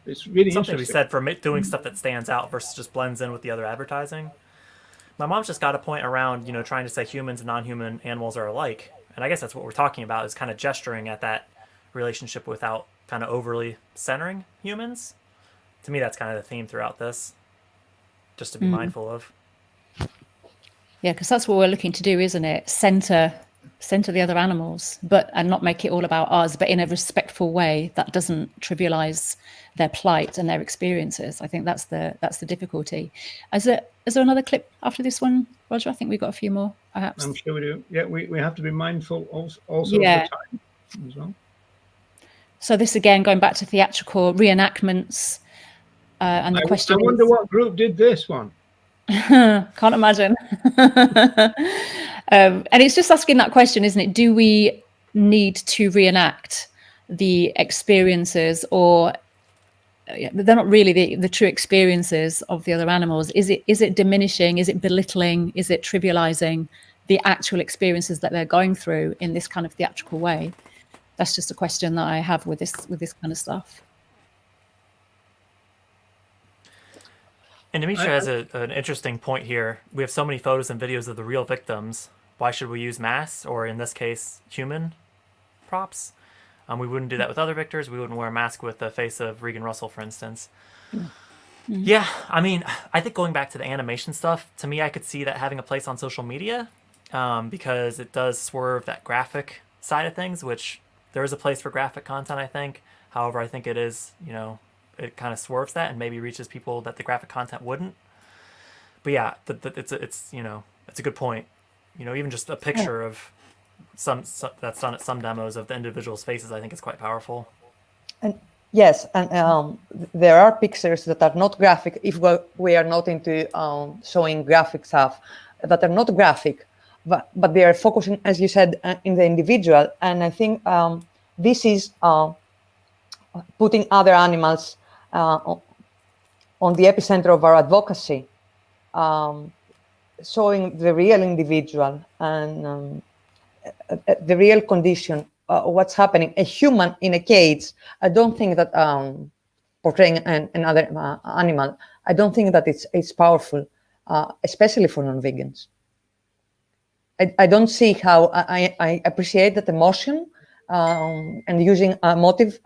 It's really something interesting. to be said for doing stuff that stands out versus just blends in with the other advertising. My mom's just got a point around, trying to say humans and non-human animals are alike. And I guess that's what we're talking about, is kind of gesturing at that relationship without kind of overly centering humans. To me, that's kind of the theme throughout this, just to be mindful of. Yeah, because that's what we're looking to do, isn't it? Center the other animals, and not make it all about us, but in a respectful way that doesn't trivialize their plight and their experiences. I think that's the difficulty. Is there another clip after this one, Roger? I think we've got a few more, perhaps. I'm sure we do. Yeah, we have to be mindful also of the time as well. So this, again, going back to theatrical reenactments, and the question I wonder what group did this one. Can't imagine. And it's just asking that question, isn't it? Do we need to reenact the experiences, or they're not really the true experiences of the other animals? Is it diminishing? Is it belittling? Is it trivializing the actual experiences that they're going through in this kind of theatrical way? That's just a question that I have with this kind of stuff. And Demetria has an interesting point here. We have so many photos and videos of the real victims. Why should we use masks, or in this case, human props? We wouldn't do that with other victors. We wouldn't wear a mask with the face of Regan Russell, for instance. Mm-hmm. Yeah, I mean, I think going back to the animation stuff, to me, I could see that having a place on social media, because it does swerve that graphic side of things, which there is a place for graphic content, I think. However, I think it is, it kind of swerves that and maybe reaches people that the graphic content wouldn't. But yeah, it's a good point. Even just a picture of some that's done at some demos of the individual's faces, I think is quite powerful. And yes, and there are pictures that are not graphic. If we are not into showing graphic stuff, that are not graphic, but they are focusing, as you said, in the individual. And I think this is putting other animals on the epicenter of our advocacy, showing the real individual and the real condition, what's happening. A human in a cage, I don't think that portraying another animal, I don't think that it's powerful, especially for non-vegans. I don't see how. I appreciate that emotion and using motive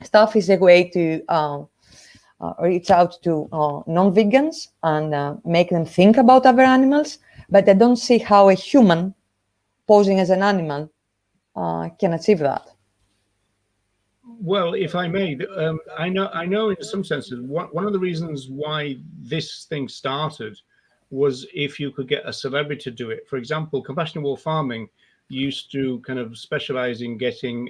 stuff is a way to reach out to non-vegans and make them think about other animals, but I don't see how a human posing as an animal can achieve that. Well, if I may, I know in some senses one of the reasons why this thing started was if you could get a celebrity to do it. For example, Compassionate Wolf Farming used to kind of specialize in getting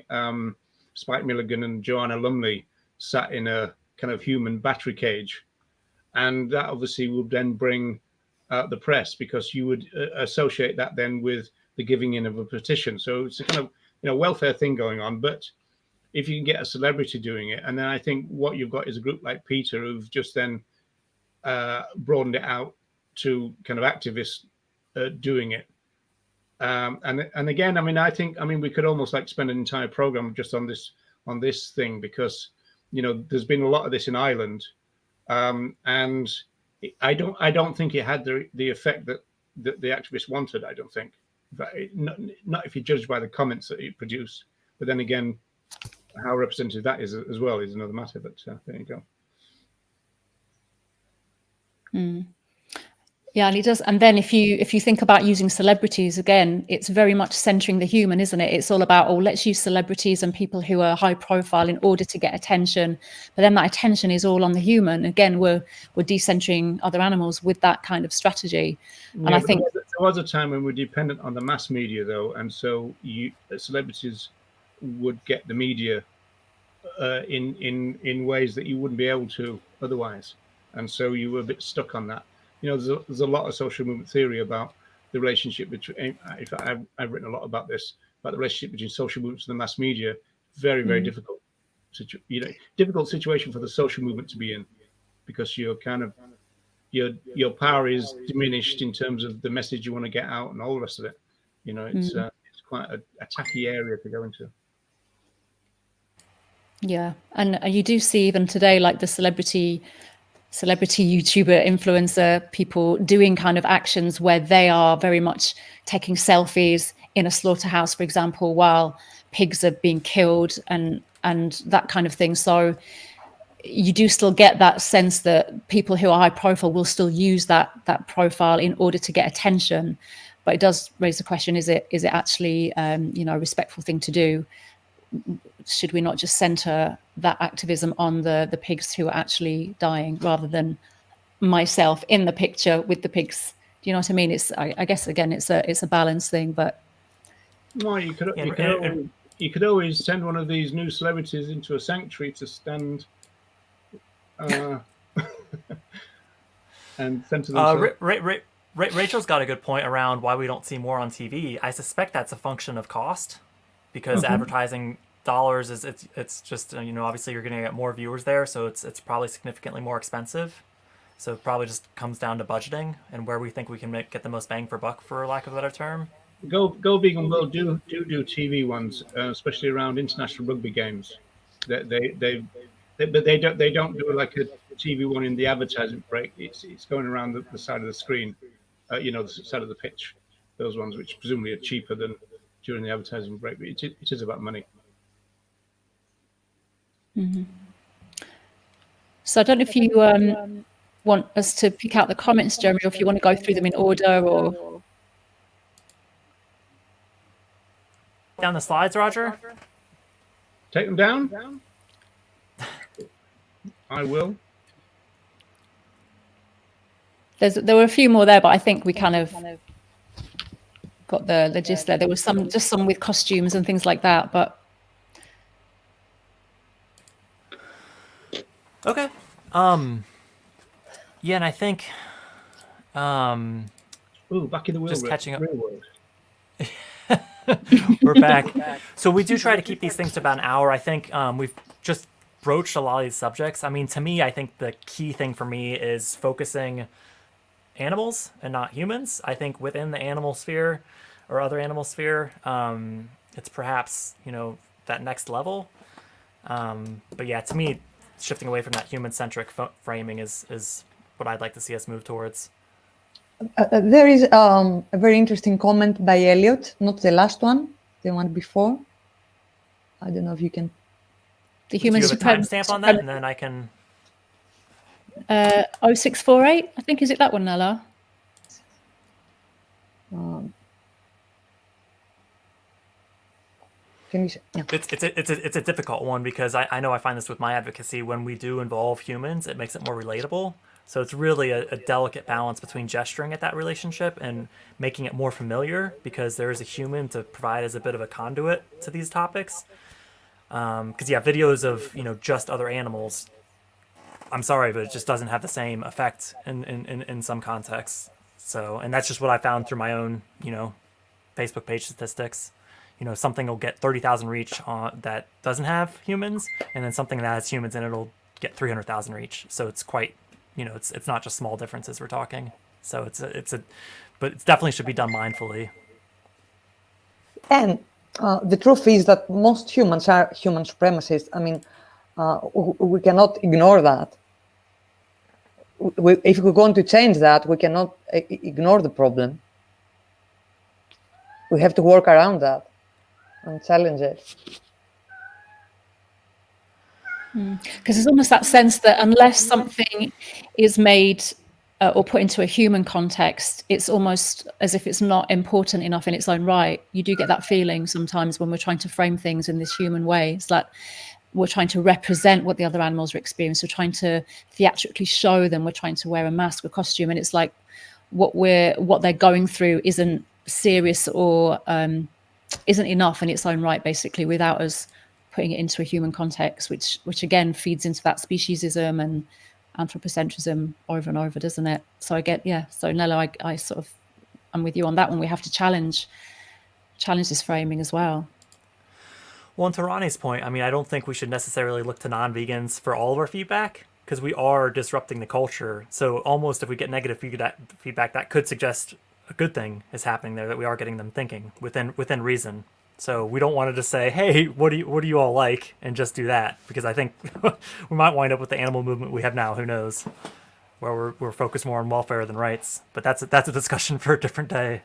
Spike Milligan and Joanna Lumley sat in a kind of human battery cage, and that obviously would then bring the press, because you would associate that then with the giving in of a petition. So it's a kind of welfare thing going on. But if you can get a celebrity doing it, and then I think what you've got is a group like Peter who've just then broadened it out to kind of activists doing it. And again, I think we could almost like spend an entire program just on this thing, because there's been a lot of this in Ireland, and I don't think it had the effect that the activists wanted. I don't think, not if you judge by the comments that it produced. But then again, how representative that is as well is another matter. But there you go. Yeah, and it does. And then if you think about using celebrities again, it's very much centering the human, isn't it? It's all about, let's use celebrities and people who are high profile in order to get attention. But then that attention is all on the human. Again, we're decentering other animals with that kind of strategy. And I think there was a time when we're dependent on the mass media, though, and so celebrities would get the media in ways that you wouldn't be able to otherwise, and so you were a bit stuck on that. There's a lot of social movement theory about the relationship between. I've written a lot about this, about the relationship between social movements and the mass media. Very, very difficult. Difficult situation for the social movement to be in, because you're kind of your power is diminished in terms of the message you want to get out and all the rest of it. It's quite a tacky area to go into. Yeah, and you do see even today, like the celebrity YouTuber, influencer people doing kind of actions where they are very much taking selfies in a slaughterhouse, for example, while pigs are being killed and that kind of thing. So you do still get that sense that people who are high profile will still use that profile in order to get attention. But it does raise the question: is it actually a respectful thing to do? Should we not just center that activism on the pigs who are actually dying, rather than myself in the picture with the pigs? Do you know what I mean? I guess again, it's a balance thing, but well, you could always send one of these new celebrities into a sanctuary to stand and center themselves. Rachel's got a good point around why we don't see more on TV. I suspect that's a function of cost, because advertising dollars it's just obviously you're going to get more viewers there, so it's probably significantly more expensive. So it probably just comes down to budgeting and where we think we can get the most bang for buck, for lack of a better term. Go Vegan will do TV ones, especially around international rugby games. But they don't do like a TV one in the advertising break. It's going around the side of the screen, the side of the pitch. Those ones, which presumably are cheaper than during the advertising break, but it is about money. So I don't know if you want us to pick out the comments, Jeremy, or if you want to go through them in order, or down the slides, Roger. Take them down. I will. There were a few more there, but I think we kind of got the gist there. There was some with costumes and things like that, but okay. Yeah, and I think back in the real just world. catching up. Real world. We're back. So we do try to keep these things to about an hour. I think we've just broached a lot of these subjects. I mean, to me, I think the key thing for me is focusing animals and not humans. I think within the animal sphere or other animal sphere, it's perhaps, that next level. But yeah, to me, shifting away from that human-centric framing is what I'd like to see us move towards. There is a very interesting comment by Elliot, not the last one, the one before. I don't know if you can. The human Do you have a timestamp on that, and then I can. 0648, I think, is it that one, Nella? Can you say? Yeah. It's a difficult one because I know I find this with my advocacy. When we do involve humans, it makes it more relatable. So it's really a delicate balance between gesturing at that relationship and making it more familiar, because there is a human to provide as a bit of a conduit to these topics. Because videos of just other animals, I'm sorry, but it just doesn't have the same effect in some contexts. So, and that's just what I found through my own Facebook page statistics. Something will get 30,000 reach on that doesn't have humans, and then something that has humans in it'll get 300,000 reach. So it's quite, it's not just small differences we're talking. So but it definitely should be done mindfully. And the truth is that most humans are human supremacists. I mean, we cannot ignore that. If we're going to change that, we cannot ignore the problem. We have to work around that and challenge it. Because there's almost that sense that unless something is made or put into a human context, it's almost as if it's not important enough in its own right. You do get that feeling sometimes when we're trying to frame things in this human way. It's like we're trying to represent what the other animals are experiencing. We're trying to theatrically show them. We're trying to wear a mask or costume, and it's like what they're going through isn't serious or isn't enough in its own right, basically, without us putting it into a human context, which again feeds into that speciesism and anthropocentrism over and over, doesn't it? So so Nello, I'm with you on that one. We have to challenge this framing as well. Well, and to Ronnie's point, I mean, I don't think we should necessarily look to non-vegans for all of our feedback, because we are disrupting the culture. So almost if we get negative feedback, that could suggest a good thing is happening there, that we are getting them thinking within reason. So we don't want to just say, hey, what do you all like, and just do that, because I think we might wind up with the animal movement we have now. Who knows? Where we're focused more on welfare than rights. But that's a discussion for a different day.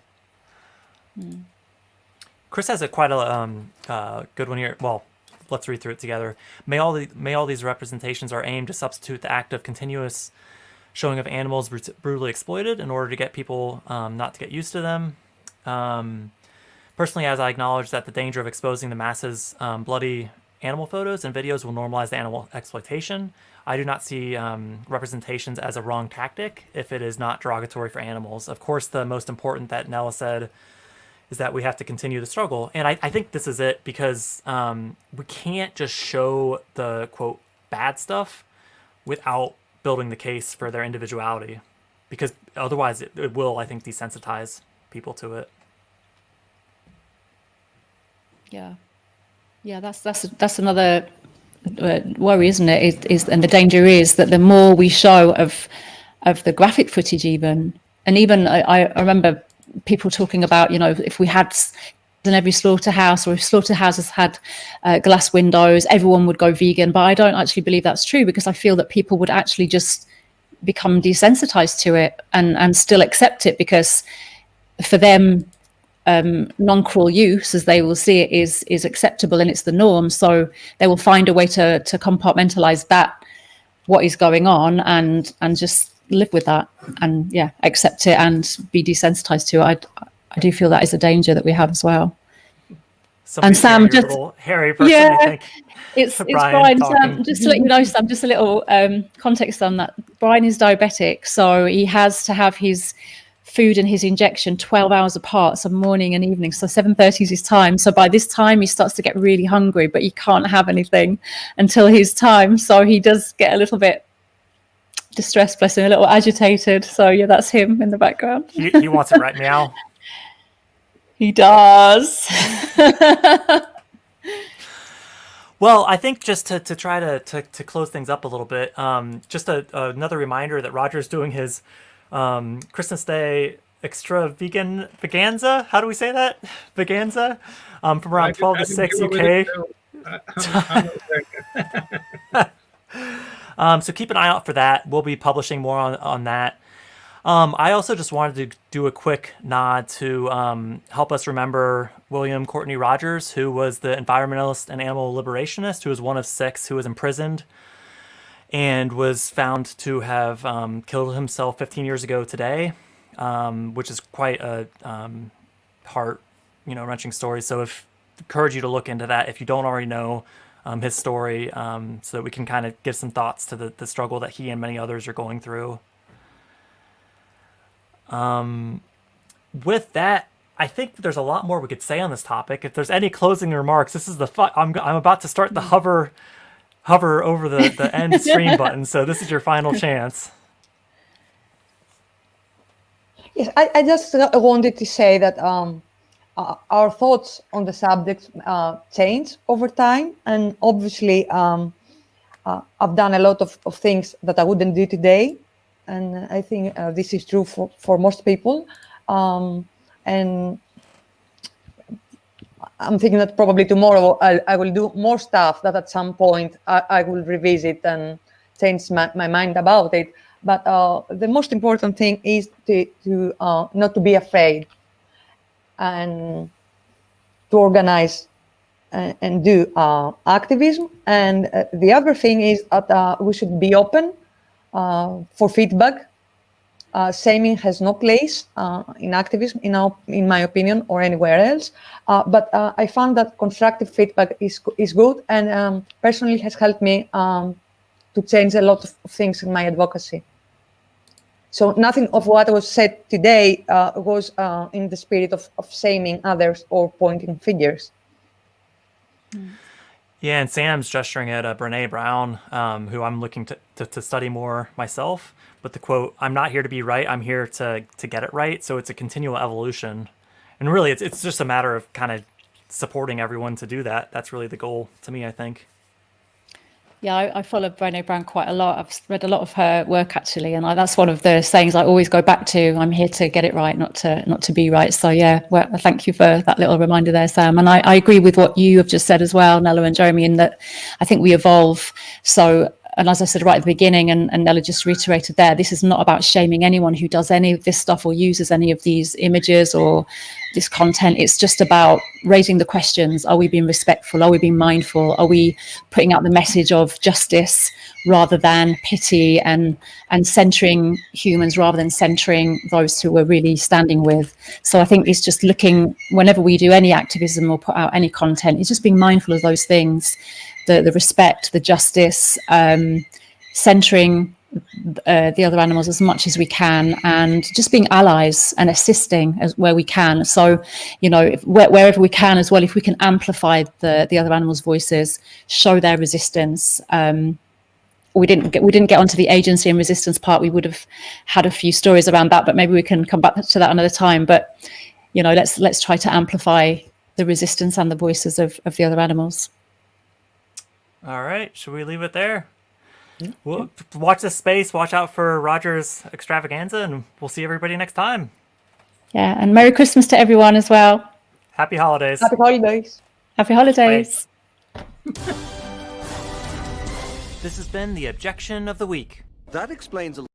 Chris has quite a good one here. Well, let's read through it together. May all these representations are aimed to substitute the act of continuous showing of animals brutally exploited in order to get people not to get used to them. Personally, as I acknowledge that the danger of exposing the masses bloody animal photos and videos will normalize the animal exploitation, I do not see representations as a wrong tactic if it is not derogatory for animals. Of course, the most important that Nella said is that we have to continue the struggle. And I think this is it, because we can't just show the, quote, bad stuff without building the case for their individuality, because otherwise it will, I think, desensitize people to it. Yeah, that's another worry, isn't it? And the danger is that the more we show of the graphic footage, even I remember people talking about, if we had in every slaughterhouse, or if slaughterhouses had glass windows, everyone would go vegan. But I don't actually believe that's true, because I feel that people would actually just become desensitized to it and still accept it, because for them, non-cruel use, as they will see it, is acceptable and it's the norm. So they will find a way to compartmentalize that, what is going on, and just live with that, and accept it and be desensitized to it. I do feel that is a danger that we have as well. And Sam, just hairy person, I think. It's Brian. Sam, just to let you know, Sam, just a little context on that. Brian is diabetic, so he has to have his food and his injection 12 hours apart, so morning and evening. So 7:30 is his time. So by this time he starts to get really hungry, but he can't have anything until his time. So he does get a little bit distressed, bless him, a little agitated. So that's him in the background. He wants it right now. He does. Well, I think just to try to close things up a little bit, just another reminder that Roger's doing his Christmas Day Veganza. How do we say that? Veganza, from around 12 to 6 UK. So keep an eye out for that. We'll be publishing more on that. I also just wanted to do a quick nod to help us remember William Courtney Rogers, who was the environmentalist and animal liberationist, who was one of 6 who was imprisoned and was found to have killed himself 15 years ago today, which is quite a wrenching story. So encourage you to look into that if you don't already know his story, so that we can kind of give some thoughts to the struggle that he and many others are going through. With that, I think there's a lot more we could say on this topic. If there's any closing remarks, this is I'm about to start the hover over the end stream button. So this is your final chance. Yes, I just wanted to say that our thoughts on the subject change over time, and obviously I've done a lot of things that I wouldn't do today, and I think this is true for most people. And I'm thinking that probably tomorrow I will do more stuff that at some point I will revisit and change my mind about it. But the most important thing is to not to be afraid and to organize and do activism. And the other thing is that we should be open for feedback. Shaming has no place in activism, in my opinion, or anywhere else. But I found that constructive feedback is good, and personally has helped me to change a lot of things in my advocacy. So nothing of what was said today was in the spirit of shaming others or pointing fingers. Yeah, and Sam's gesturing at Brene Brown, who I'm looking to study more myself. But the quote, "I'm not here to be right, I'm here to get it right." So it's a continual evolution. And really, it's just a matter of kind of supporting everyone to do that. That's really the goal to me, I think. Yeah, I follow Brene Brown quite a lot. I've read a lot of her work, actually, and that's one of the sayings I always go back to. I'm here to get it right, not to be right. So yeah, well, thank you for that little reminder there, Sam. And I agree with what you have just said as well, Nella and Jeremy, in that I think we evolve. So, and as I said right at the beginning, and Nella just reiterated there, this is not about shaming anyone who does any of this stuff or uses any of these images or this content. It's just about raising the questions. Are we being respectful? Are we being mindful? Are we putting out the message of justice rather than pity, and centering humans rather than centering those who we're really standing with? So I think it's just looking, whenever we do any activism or put out any content, it's just being mindful of those things, the respect, the justice, centering the other animals as much as we can, and just being allies and assisting as where we can. So, wherever we can as well, if we can amplify the other animals' voices, show their resistance. We didn't get onto the agency and resistance part. We would have had a few stories around that, but maybe we can come back to that another time. But let's try to amplify the resistance and the voices of the other animals. All right, should we leave it there? We'll watch this space, watch out for Roger's extravaganza, and we'll see everybody next time. Yeah, and Merry Christmas to everyone as well. Happy holidays. Happy holidays. Happy holidays. This has been the Objection of the Week. That explains a